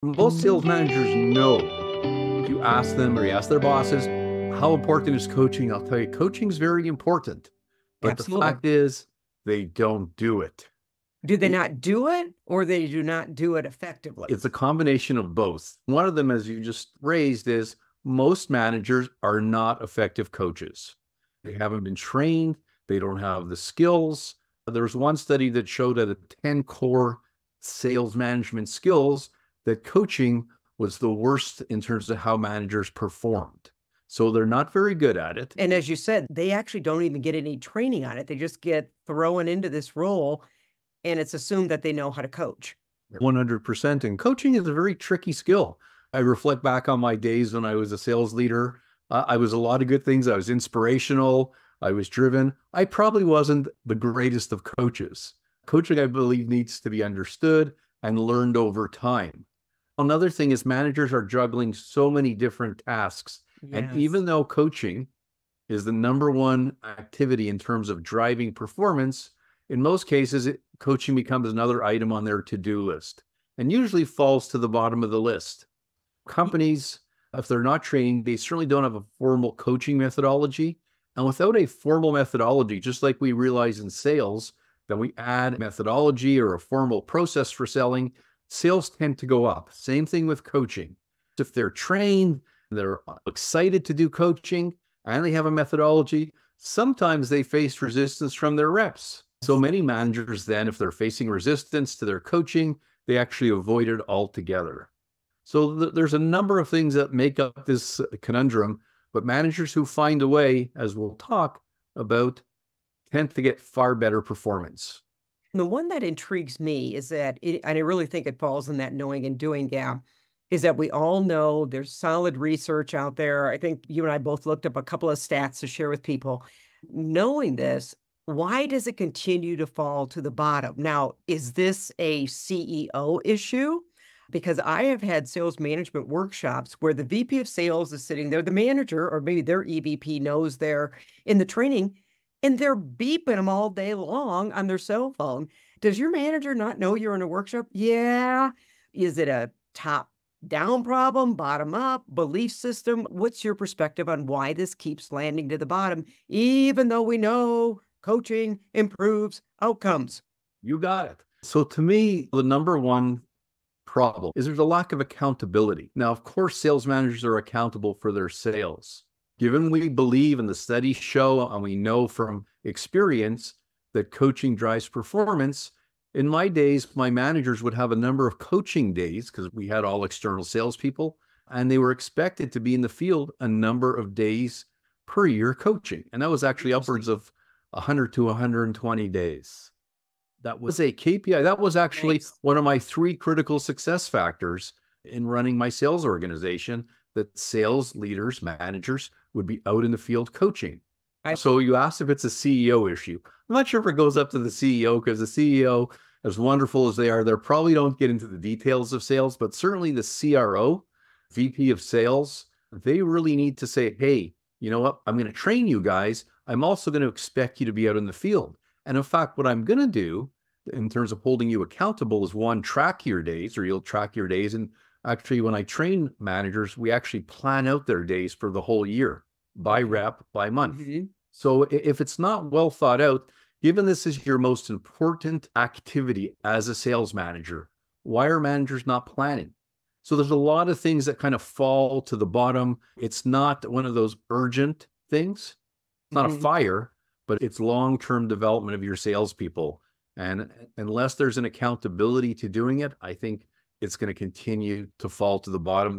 Most sales managers know, if you ask them or you ask their bosses, how important is coaching? I'll tell you, coaching is very important. But the Absolutely. fact is, they don't do it. Do they It- not do it or they do not do it effectively? It's a combination of both. One of them, as you just raised, is most managers are not effective coaches. They haven't been trained, they don't have the skills. There was one study that showed that the 10 core sales management skills, that coaching was the worst in terms of how managers performed. So they're not very good at it. And as you said, they actually don't even get any training on it. They just get thrown into this role and it's assumed that they know how to coach. 100%. And coaching is a very tricky skill. I reflect back on my days when I was a sales leader. I was a lot of good things. I was inspirational. I was driven. I probably wasn't the greatest of coaches. Coaching, I believe, needs to be understood and learned over time. Another thing is managers are juggling so many different tasks. And Yes. even though coaching is the number one activity in terms of driving performance, in most cases, coaching becomes another item on their to-do list and usually falls to the bottom of the list. Companies, if they're not trained, they certainly don't have a formal coaching methodology. And without a formal methodology, just like we realize in sales, that we add methodology or a formal process for selling, sales tend to go up. Same thing with coaching. If they're trained, they're excited to do coaching, and they have a methodology, sometimes they face resistance from their reps. So many managers then, if they're facing resistance to their coaching, they actually avoid it altogether. So there's a number of things that make up this conundrum, but managers who find a way, as we'll talk about, tend to get far better performance. The one that intrigues me is that, and I really think it falls in that knowing and doing gap, is that we all know there's solid research out there. I think you and I both looked up a couple of stats to share with people. Knowing this, why does it continue to fall to the bottom? Now, is this a CEO issue? Because I have had sales management workshops where the VP of sales is sitting there, the manager, or maybe their EVP knows they're in the training, and they're beeping them all day long on their cell phone. Does your manager not know you're in a workshop? Yeah. Is it a top down problem, bottom up, belief system? What's your perspective on why this keeps landing to the bottom, even though we know coaching improves outcomes? You got it. So to me, the number one problem is there's a lack of accountability. Now, of course, sales managers are accountable for their sales. Given we believe and the studies show, and we know from experience that coaching drives performance, in my days, my managers would have a number of coaching days because we had all external salespeople, and they were expected to be in the field a number of days per year coaching. And that was actually upwards Interesting. of 100 to 120 days. That was a KPI. That was actually Nice. one of my three critical success factors in running my sales organization, that sales leaders, managers would be out in the field coaching. I So you asked if it's a CEO issue. I'm not sure if it goes up to the CEO, because the CEO, as wonderful as they are, they probably don't get into the details of sales, but certainly the CRO, VP of sales, they really need to say, hey, you know what? I'm going to train you guys. I'm also going to expect you to be out in the field. And in fact, what I'm going to do in terms of holding you accountable is, one, track your days, or you'll track your days. And actually, when I train managers, we actually plan out their days for the whole year, by okay. rep, by month. Mhm. So if it's not well thought out, given this is your most important activity as a sales manager, why are managers not planning? So there's a lot of things that kind of fall to the bottom. It's not one of those urgent things. It's not a Mhm. fire, but it's long-term development of your salespeople. And unless there's an accountability to doing it, I think it's going to continue to fall to the bottom.